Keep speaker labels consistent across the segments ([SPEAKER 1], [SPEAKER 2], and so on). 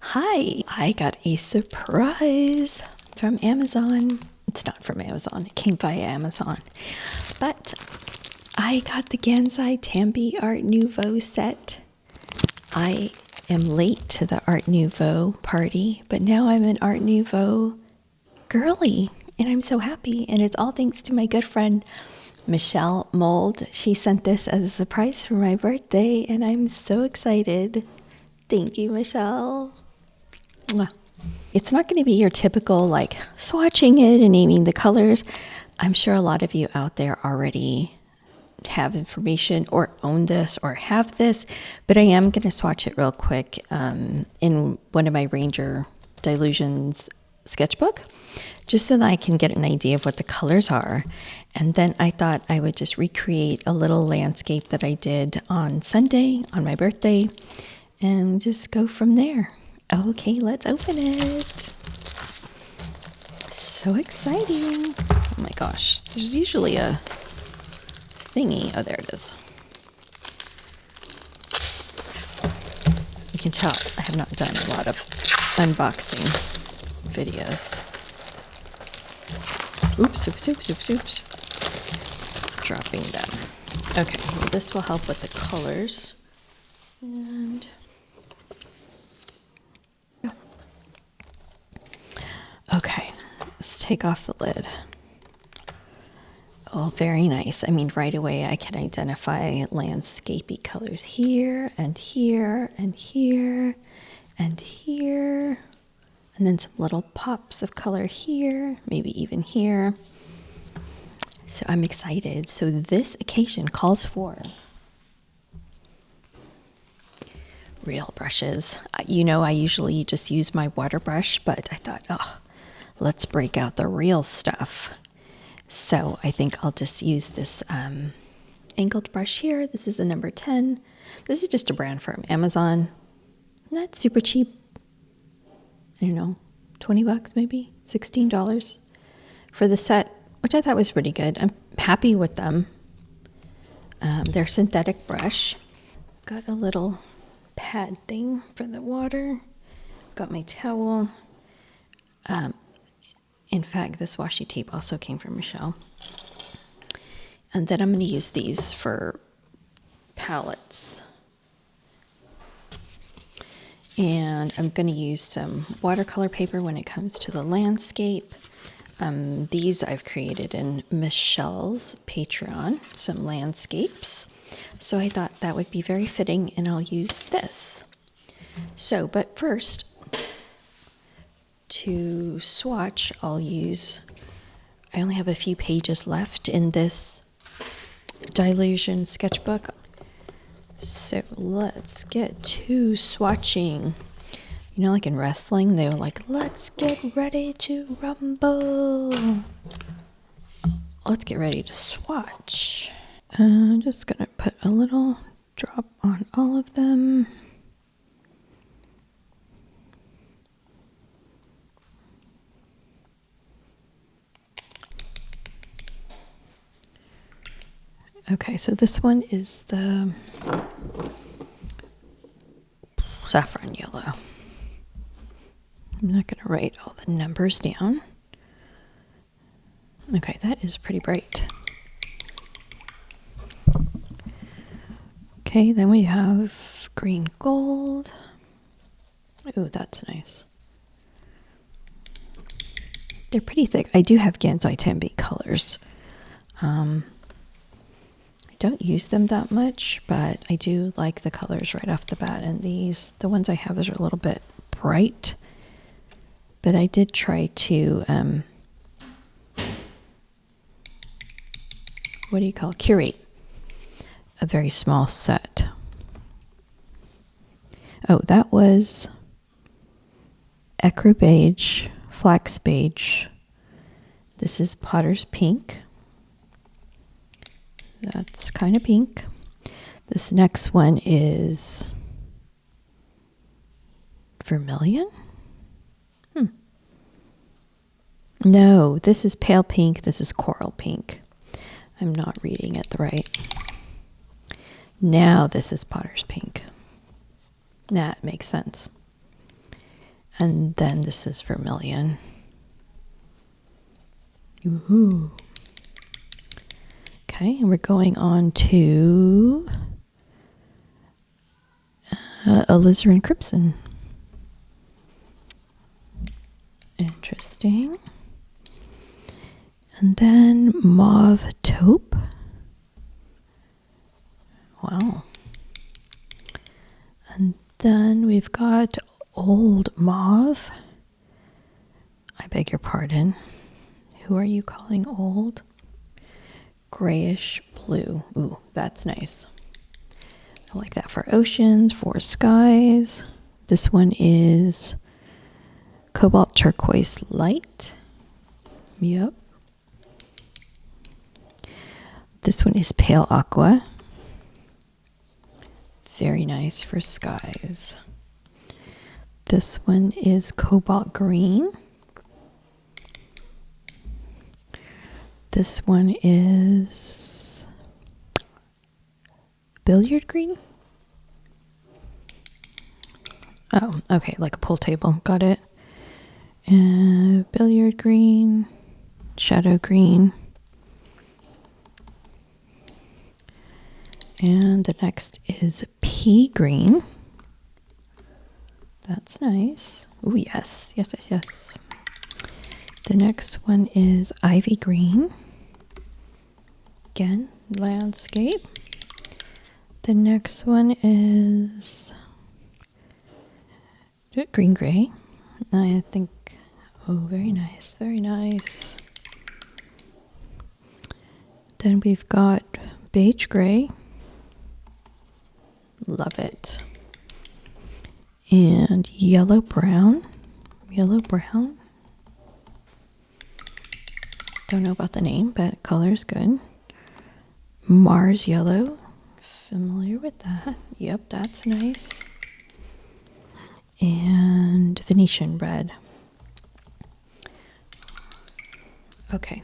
[SPEAKER 1] Hi, I got a surprise from Amazon. It's not from Amazon, it came via Amazon. But I got the Gansai Tambi Art Nouveau set. I am late to the Art Nouveau party, but now I'm an Art Nouveau girly, and I'm so happy. And it's all thanks to my good friend Michelle Mold. She sent this as a surprise for my birthday, and I'm so excited. Thank you, Michelle. Mwah. It's not going to be your typical like swatching it and naming the colors. I'm sure a lot of you out there already have information or own this or have this, but I am going to swatch it real quick in one of my Ranger Dilutions sketchbook, just so that I can get an idea of what the colors are. And then I thought I would just recreate a little landscape that I did on Sunday on my birthday and just go from there. Okay, let's open it. So exciting. Oh my gosh, there's usually a thingy. Oh, there it is. You can tell I have not done a lot of unboxing videos. Oops, oops, oops, oops, oops. Dropping them. Okay, well, this will help with the colors. And okay, let's take off the lid. Oh, very nice. I mean, right away I can identify landscapey colors here and here and here and here. And then some little pops of color here, maybe even here. So I'm excited. So this occasion calls for real brushes. You know, I usually just use my water brush, but I thought, oh, let's break out the real stuff. So I think I'll just use this angled brush here. This is a number 10. This is just a brand from Amazon. Not super cheap. I don't know, 20 bucks maybe, $16 for the set, which I thought was pretty good. I'm happy with them. They're synthetic brush. Got a little pad thing for the water. Got my towel. In fact, this washi tape also came from Michelle. And then I'm going to use these for palettes. And I'm going to use some watercolor paper when it comes to the landscape. These I've created in Michelle's Patreon, some landscapes. So I thought that would be very fitting, and I'll use this. So, but first, to swatch, I only have a few pages left in this Dilution sketchbook. So let's get to swatching. You know, like in wrestling, they were like, let's get ready to rumble. Let's get ready to swatch. I'm just gonna put a little drop on all of them. Okay, so this one is the saffron yellow. I'm not going to write all the numbers down. Okay, that is pretty bright. Okay, then we have green gold. Ooh, that's nice. They're pretty thick. I do have Gansai Tambi colors. I don't use them that much, but I do like the colors right off the bat. And these, the ones I have, are a little bit bright. But I did try to, what do you call it? Curate a very small set. Oh, that was ecru beige, flax beige. This is Potter's pink. That's kind of pink. This next one is vermilion. No, this is pale pink. This is coral pink. I'm not reading it right. Now this is Potter's pink. That makes sense. And then this is vermilion. Ooh. Okay, and we're going on to alizarin crimson. Interesting. And then mauve taupe. Wow. And then we've got old mauve. I beg your pardon. Who are you calling old? Grayish blue. Ooh, that's nice. I like that for oceans, for skies. This one is cobalt turquoise light. Yep. This one is pale aqua. Very nice for skies. This one is cobalt green. This one is billiard green. Oh, okay, like a pool table. Got it. Billiard green, shadow green. And the next is pea green. That's nice. Oh, yes. Yes, yes, yes. The next one is ivy green. Again, landscape. The next one is green gray. I think, oh, very nice, very nice. Then we've got beige gray. Love it. And yellow brown. Yellow brown. Don't know about the name, but color's good. Mars yellow. Familiar with that. Yep, that's nice. And Venetian red. Okay.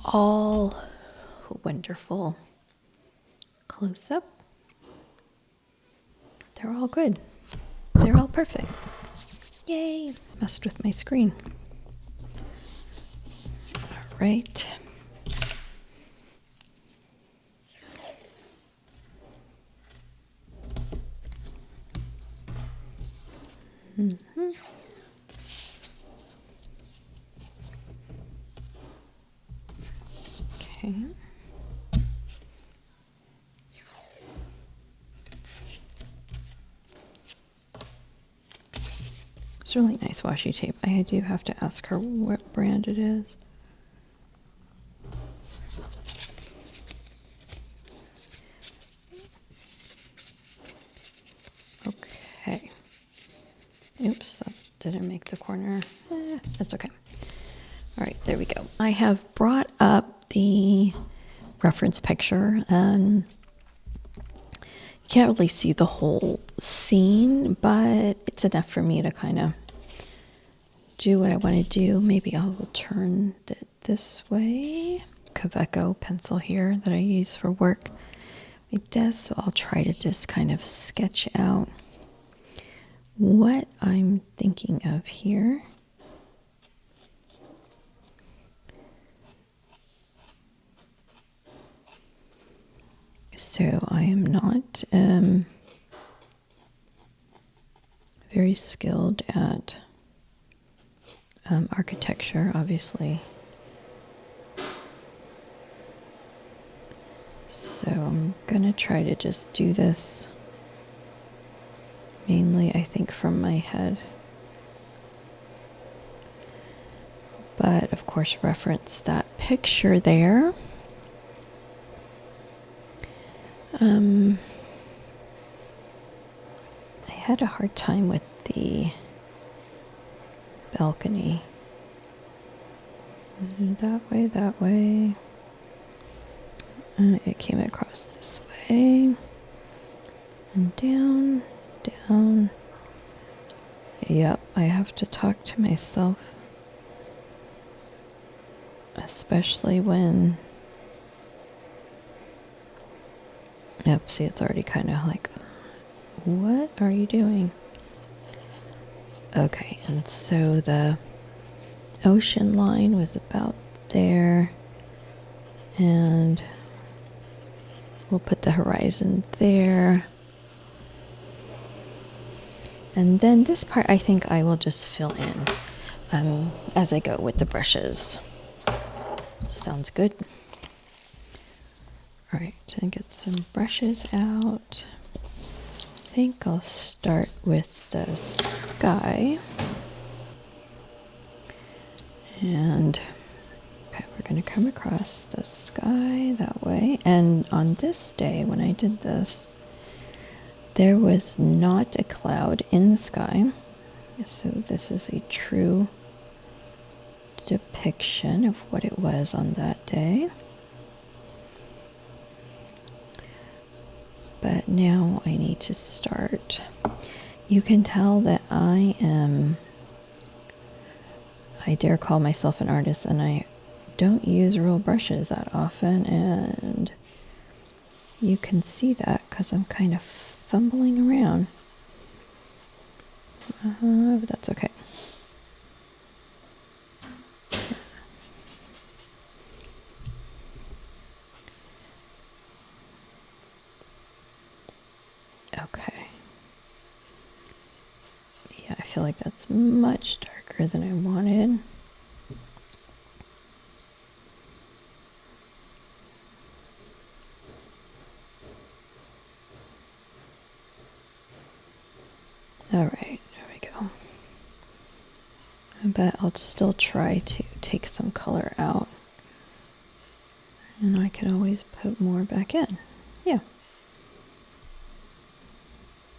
[SPEAKER 1] All wonderful. Close up. They're all good. They're all perfect. Yay! Messed with my screen. All right. Okay. It's really nice washi tape. I do have to ask her what brand it is. Okay. Oops, that didn't make the corner. That's okay. All right, there we go. I have brought up the reference picture, and you can't really see the whole scene, but it's enough for me to kind of do what I want to do. Maybe I will turn it this way. Kaweco pencil here that I use for work. It does, so I'll try to just kind of sketch out what I'm thinking of here. So I am not very skilled at architecture, obviously. So I'm gonna try to just do this mainly, I think, from my head. But of course, reference that picture there. I had a hard time with the balcony. That way. It came across this way. And down. Yep, I have to talk to myself. Especially when... Yep, see, it's already kind of like, what are you doing? Okay, and so the ocean line was about there, and we'll put the horizon there. And then this part I think I will just fill in as I go with the brushes. Sounds good. All right, to get some brushes out. I think I'll start with the sky. And okay, we're going to come across the sky that way. And on this day, when I did this, there was not a cloud in the sky. So this is a true depiction of what it was on that day. But now I need to start. You can tell that I dare call myself an artist, and I don't use real brushes that often, and you can see that because I'm kind of fumbling around. But that's okay. Okay. Yeah, I feel like that's much darker than I wanted. All right, there we go. But I'll still try to take some color out. And I can always put more back in. Yeah.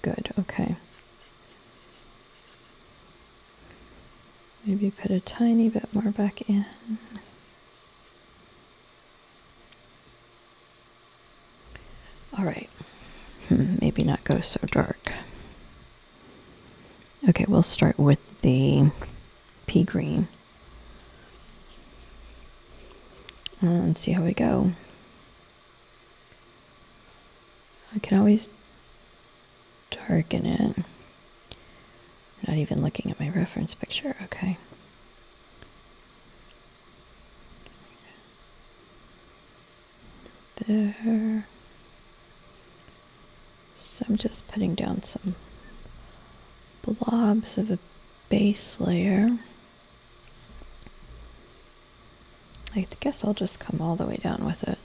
[SPEAKER 1] Good, okay. Maybe put a tiny bit more back in. All right. Maybe not go so dark. Okay, we'll start with the pea green. And see how we go. I can always darken it. Not even looking at my reference picture. Okay. There. So I'm just putting down some blobs of a base layer. I guess I'll just come all the way down with it.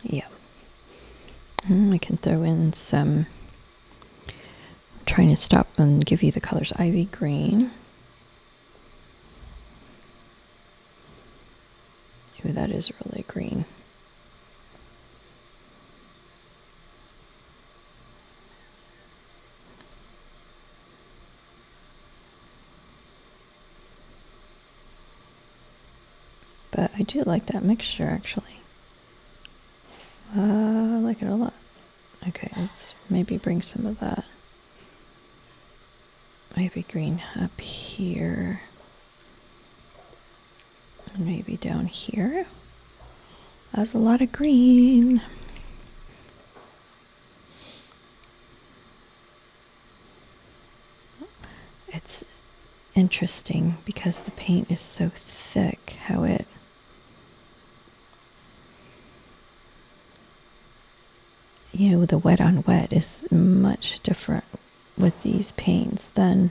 [SPEAKER 1] Yeah. I can throw in some, I'm trying to stop and give you the colors, ivy green. Ooh, that is really green. But I do like that mixture, actually. I like it a lot. Okay, let's maybe bring some of that ivy green up here. And maybe down here. That's a lot of green. It's interesting because the paint is so thick, how it the wet on wet is much different with these paints than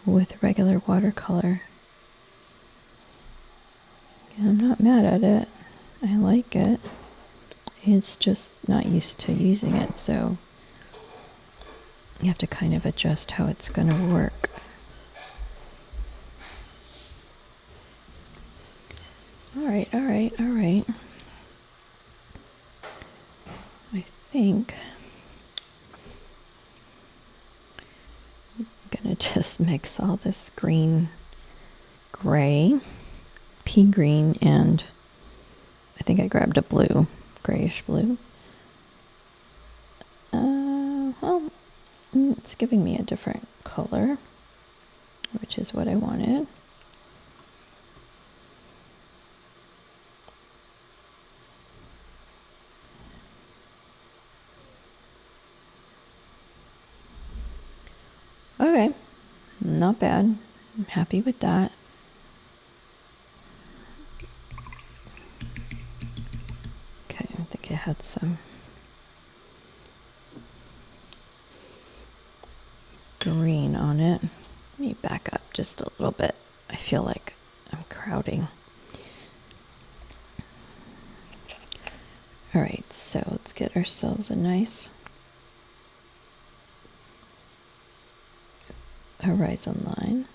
[SPEAKER 1] with regular watercolor. I'm not mad at it. I like it. It's just not used to using it, so you have to kind of adjust how it's going to work. All right. I think I'm going to just mix all this green, gray, pea green, and I think I grabbed a blue, grayish blue. Well, it's giving me a different color, which is what I wanted. not bad. I'm happy with that. Okay, I think it had some green on it. Let me back up just a little bit. I feel like I'm crowding. All right, so let's get ourselves a nice horizon line,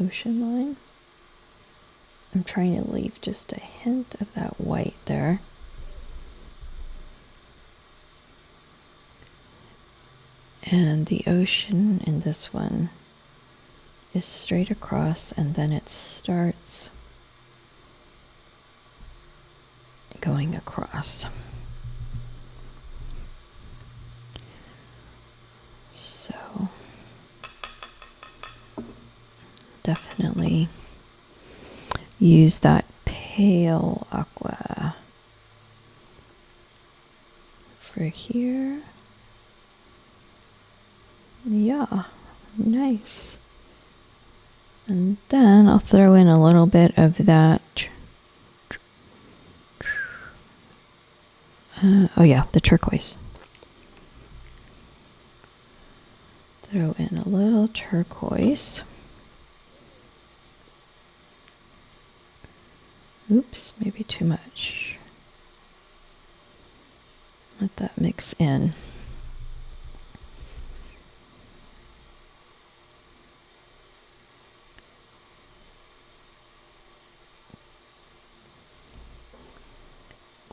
[SPEAKER 1] ocean line. I'm trying to leave just a hint of that white there. And the ocean in this one is straight across, and then it starts going across. So definitely use that pale aqua for here. Yeah, nice. And then I'll throw in a little bit of that. Oh yeah, the turquoise. Throw in a little turquoise. Oops, maybe too much. Let that mix in.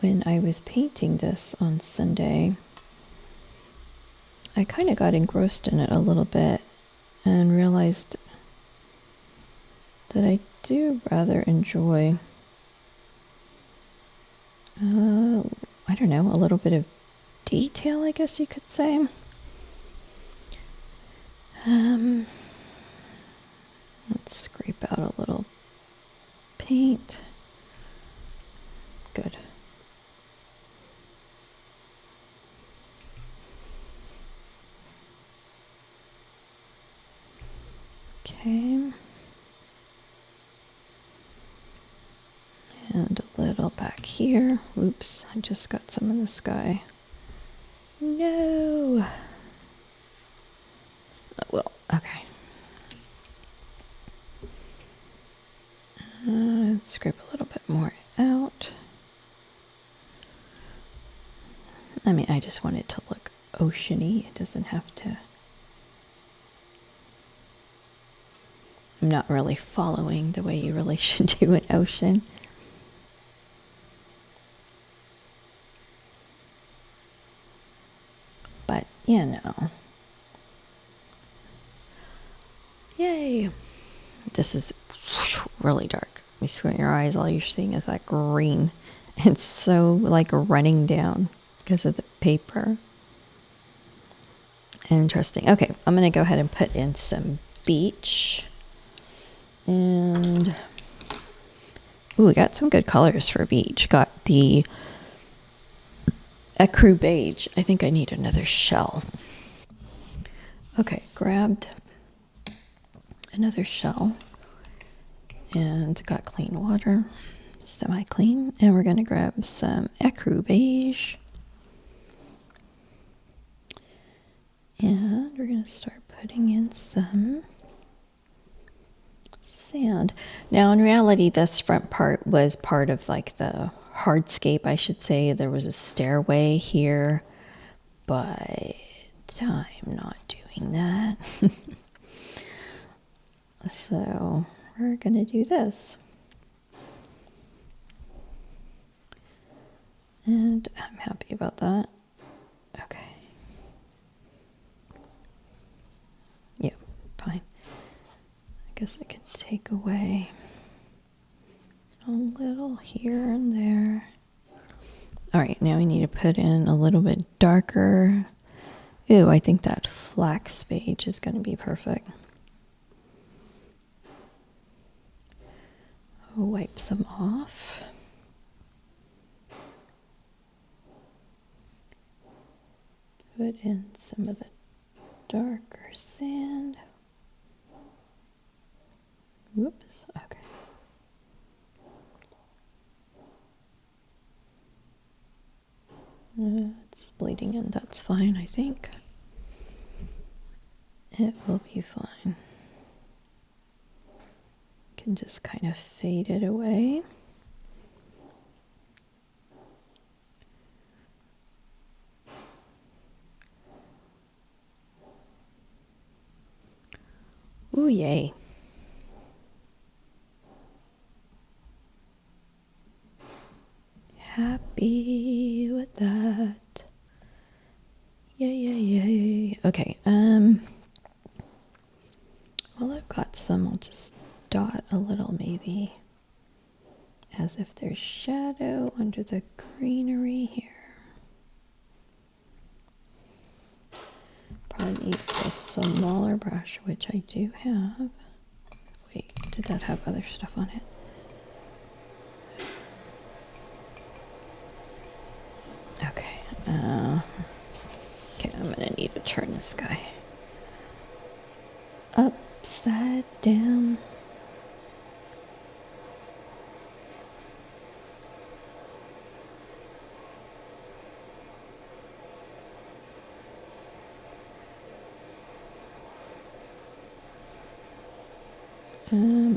[SPEAKER 1] When I was painting this on Sunday, I kind of got engrossed in it a little bit and realized that I do rather enjoy, I don't know, a little bit of detail, I guess you could say. Let's scrape out a little paint. Good. Okay. And a little back here. Oops, I just got some in the sky. No. Oh, well, okay. Let's scrape a little bit more out. I mean, I just want it to look oceany. It doesn't have to. I'm not really following the way you really should do an ocean. But, you know. Yay! This is really dark. You squint your eyes, all you're seeing is that green. It's so like running down because of the paper. Interesting. Okay, I'm going to go ahead and put in some beach. And, ooh, we got some good colors for beach. Got the ecru beige. I think I need another shell. Okay, grabbed another shell and got clean water, semi-clean. And we're going to grab some ecru beige. And we're going to start putting in some sand. Now, in reality, this front part was part of like the hardscape, I should say. There was a stairway here, but I'm not doing that. So we're going to do this. And I'm happy about that. Okay. Yeah, fine. I guess I could take away a little here and there. All right, now we need to put in a little bit darker. Ooh, I think that flax beige is going to be perfect. I'll wipe some off. Put in some of the darker sand. Whoops, okay. It's bleeding in, that's fine, I think. It will be fine. Can just kind of fade it away. Ooh, yay. Happy with that. Yay, yay, yay. Okay, well, I've got some. I'll just dot a little maybe as if there's shadow under the greenery here. Probably need a smaller brush, which I do have. Wait, did that have other stuff on it? Okay, okay, I'm gonna need to turn this guy upside down.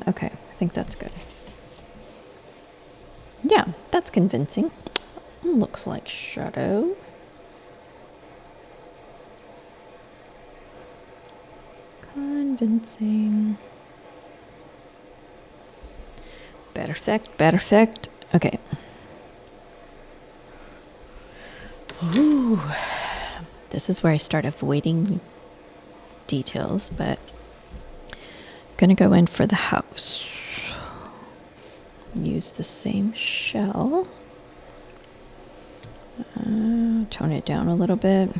[SPEAKER 1] Okay, I think that's good. Yeah, that's convincing. Looks like shadow. Convincing. Perfect, perfect. Okay. Ooh. This is where I start avoiding details, but I'm gonna go in for the house. Use the same shell. Tone it down a little bit.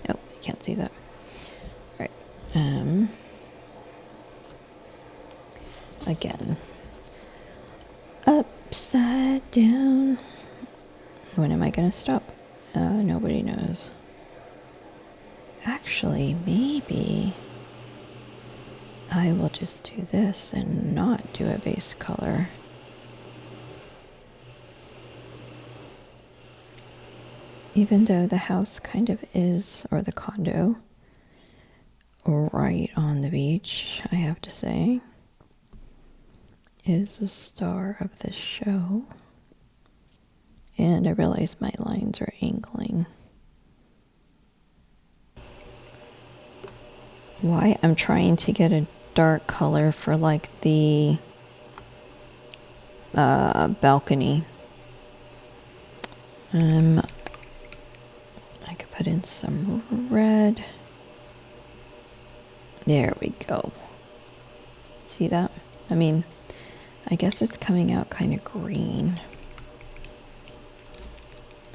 [SPEAKER 1] Oh, you can't see that. All right. Again. Upside down. When am I gonna stop? Nobody knows. Actually, maybe I will just do this and not do a base color. Even though the house kind of is, or the condo, right on the beach, I have to say, is the star of the show. And I realize my lines are angling. Why? I'm trying to get a dark color for like the balcony. I could put in some red. There we go. See that? I mean, I guess it's coming out kind of green.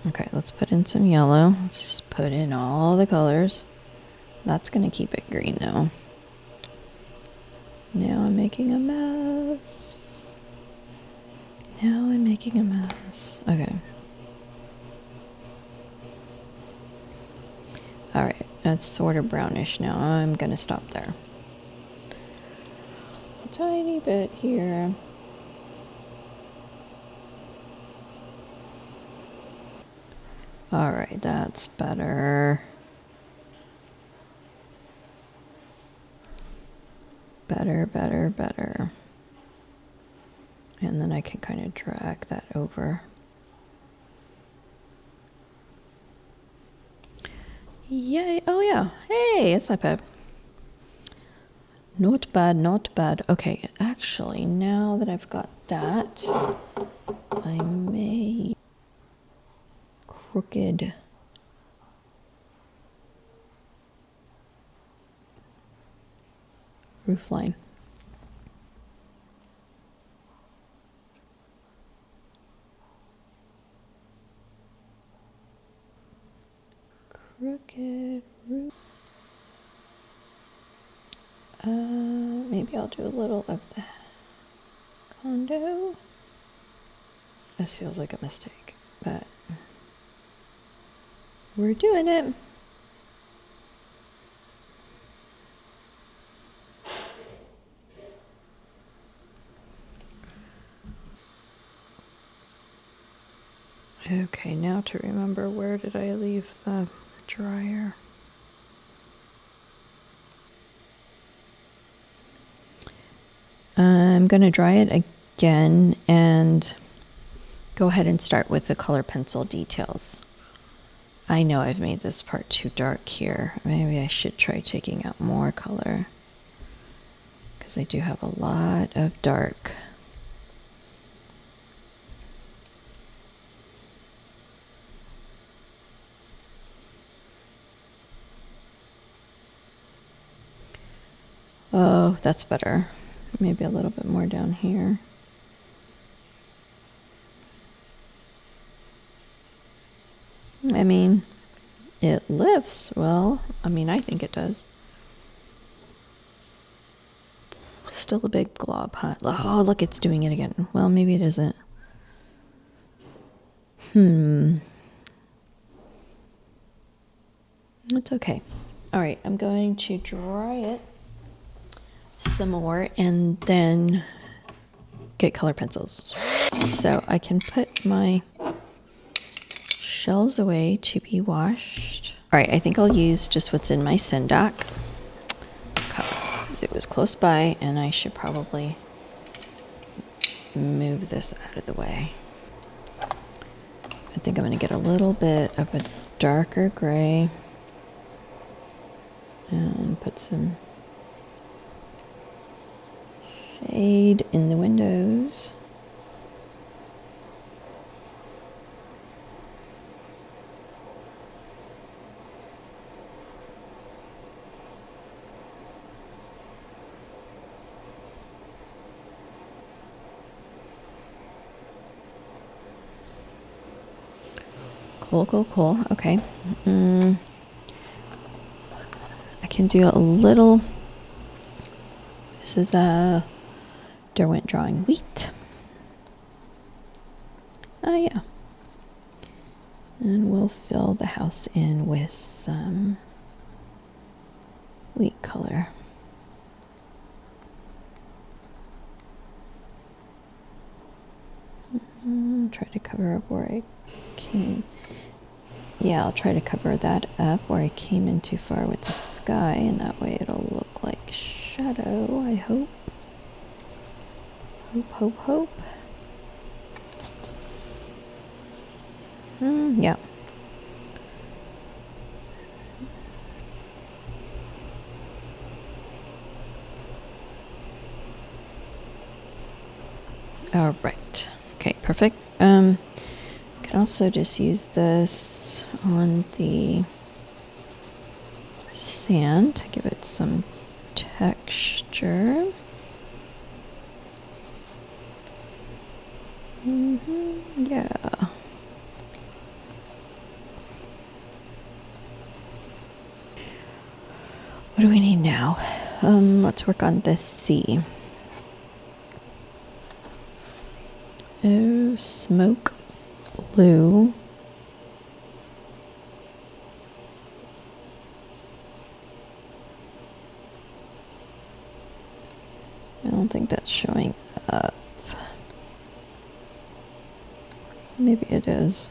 [SPEAKER 1] Okay, let's put in some yellow. Let's just put in all the colors. That's gonna keep it green though. Now I'm making a mess. Now I'm making a mess. Okay. Alright, that's sort of brownish now. I'm gonna stop there. A tiny bit here. Alright, that's better. Better, better, better. And then I can kind of drag that over. Yay! Oh yeah. Hey, it's not bad. Not bad, not bad. Okay, actually, now that I've got that, I may crooked roof line. Crooked roof. Maybe I'll do a little of the condo. This feels like a mistake, but we're doing it. Okay, now to remember, where did I leave the dryer? I'm going to dry it again and go ahead and start with the color pencil details. I know I've made this part too dark here. Maybe I should try taking out more color, because I do have a lot of dark. Oh, that's better. Maybe a little bit more down here. I mean, it lifts well. I mean, I think it does. Still a big glob, huh? Oh, look, it's doing it again. Well, maybe it isn't. It's okay. All right, I'm going to dry it some more and then get color pencils. So I can put my shells away to be washed. All right, I think I'll use just what's in my sendak, because it was close by and I should probably move this out of the way. I think I'm going to get a little bit of a darker gray and put some shade in the windows. Cool. Okay. I can do a little. This is a Derwent drawing wheat. Oh, yeah. And we'll fill the house in with some wheat color. Try to cover up where I came. Yeah, I'll try to cover that up where I came in too far with the sky, and that way it'll look like shadow, I hope. Hope. Yeah. All right. Okay, perfect. Can also just use this on the sand to give it some texture. Yeah. What do we need now? Let's work on this C. Oh, smoke blue. I don't think that's showing up. Maybe it is.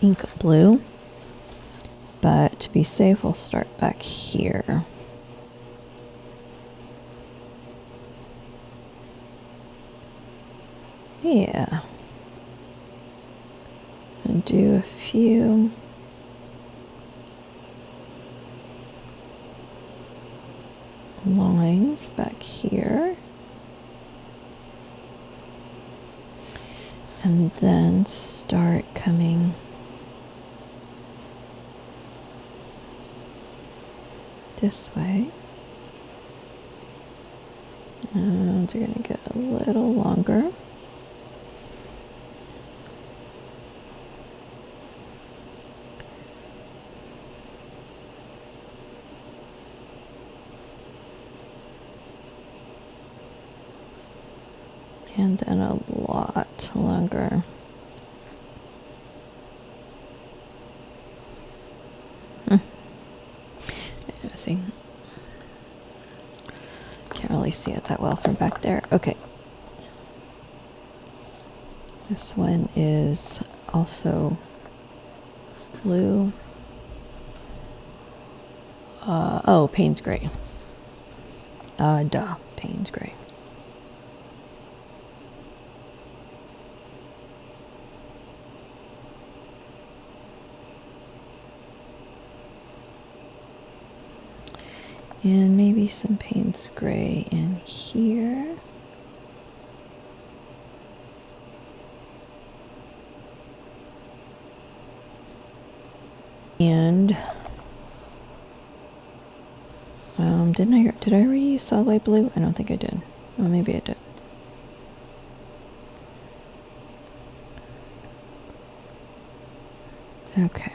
[SPEAKER 1] Ink blue. But to be safe, we'll start back here. Yeah. And do a few lines back here. And then start coming this way. And they're going to get a little longer. And then a lot longer. See, can't really really see it that well from back there. Okay. This one is also blue. Oh, Payne's gray. Payne's gray. And maybe some Payne's gray in here. And did I already use solid white blue? I don't think I did. Oh, maybe I did. Okay.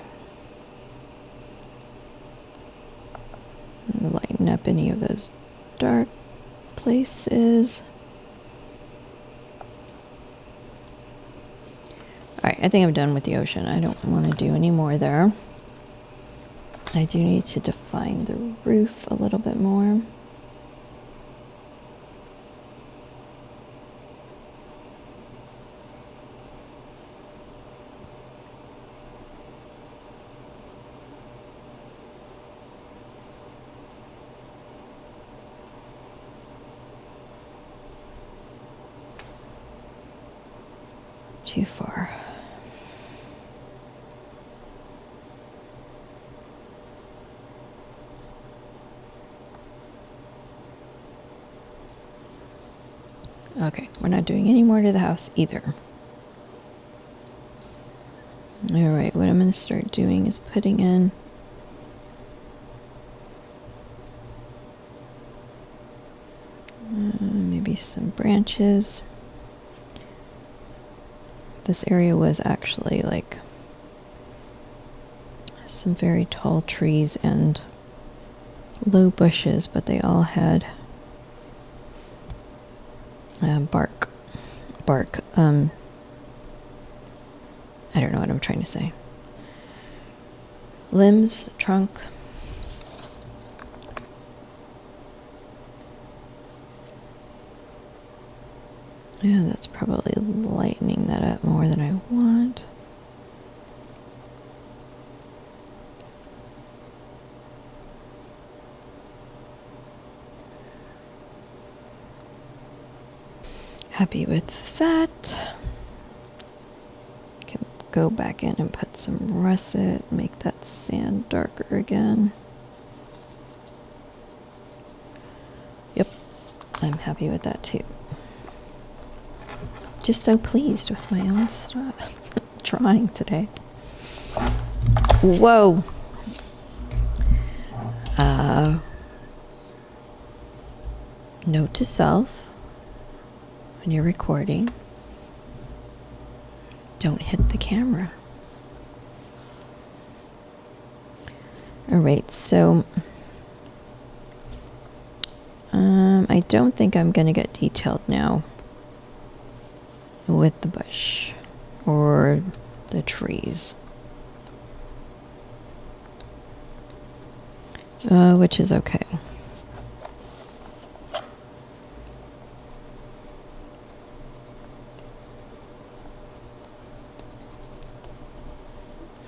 [SPEAKER 1] I'm gonna lighten up any of those dark places. Alright, I think I'm done with the ocean. I don't want to do any more there. I do need to define the roof a little bit more. Too far. Okay, we're not doing any more to the house either. Alright, what I'm going to start doing is putting in maybe some branches. This area was actually like some very tall trees and low bushes, but they all had bark. I don't know what I'm trying to say. Limbs, trunk. Yeah, that's probably lightening that up more than I want. Happy with that. Can go back in and put some russet, make that sand darker again. Yep, I'm happy with that too. Just so pleased with my own stuff. Trying today. Whoa. Note to self when you're recording, don't hit the camera. All right, so I don't think I'm going to get detailed now with the bush or the trees, which is okay.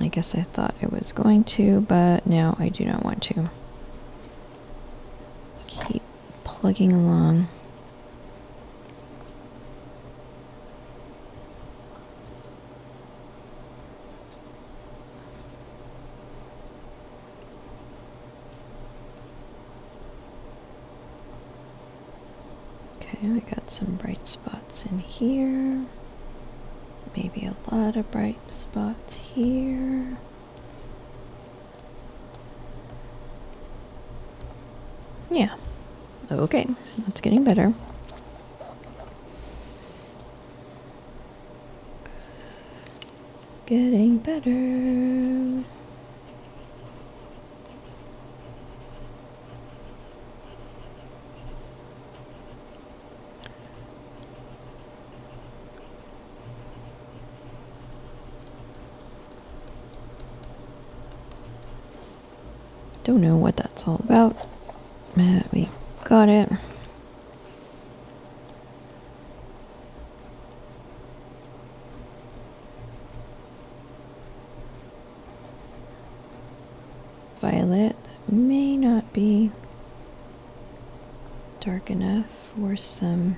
[SPEAKER 1] I guess I thought I was going to, but now I do not want to. Keep plugging along. Okay, we got some bright spots in here. Maybe a lot of bright spots here. Yeah. Okay, that's getting better. Getting better. Don't know what that's all about. We got it. may not be dark enough for some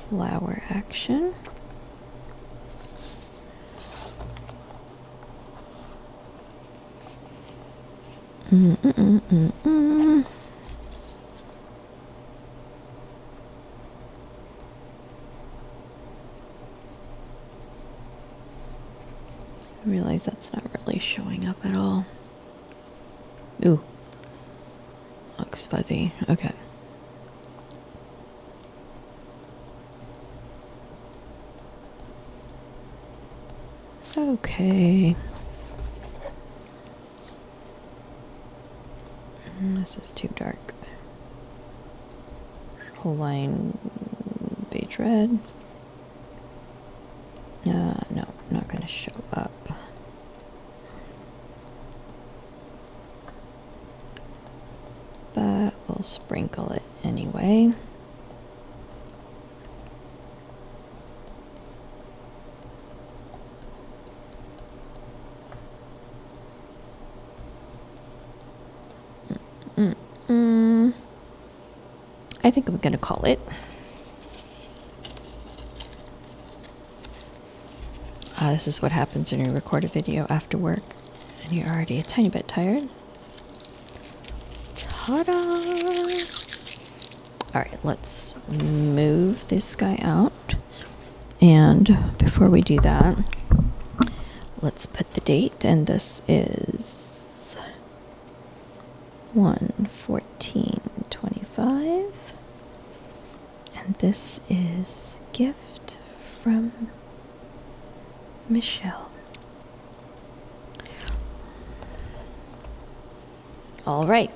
[SPEAKER 1] flower action. I realize that's not really showing up at all. Ooh, looks fuzzy. Okay. Okay. This is too dark. Whole line beige red. No, not gonna show up. But we'll sprinkle it anyway. I think I'm gonna call it. This is what happens when you record a video after work and you're already a tiny bit tired. Ta-da! Alright, let's move this guy out. And before we do that, let's put the date, and this is 1/14/25. And this is gift from Michelle. All right.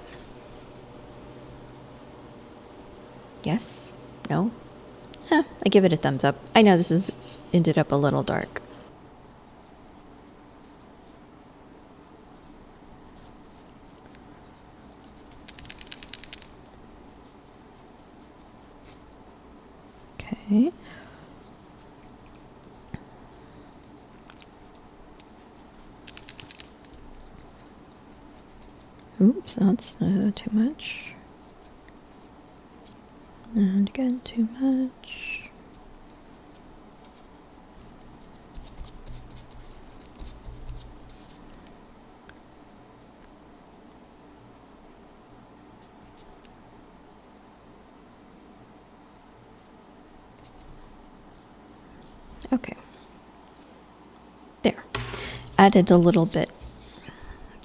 [SPEAKER 1] Yes? No? I give it a thumbs up. I know this is ended up a little dark. Okay. Oops, that's too much. And again, too much. Okay. There. Added a little bit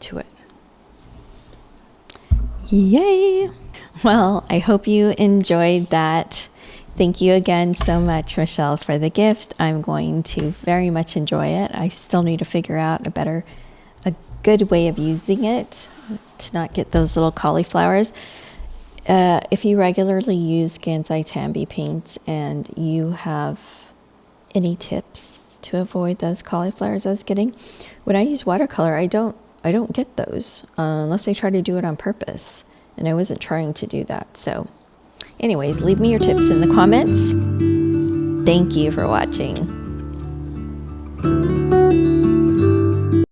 [SPEAKER 1] to it. Yay! Well, I hope you enjoyed that. Thank you again so much, Michelle, for the gift. I'm going to very much enjoy it. I still need to figure out a good way of using it to not get those little cauliflowers. If you regularly use Gansai Tambi paints and you have any tips to avoid those cauliflowers I was getting, when I use watercolor, I don't get those unless I try to do it on purpose, and I wasn't trying to do that. So anyways, leave me your tips in the comments. Thank you for watching.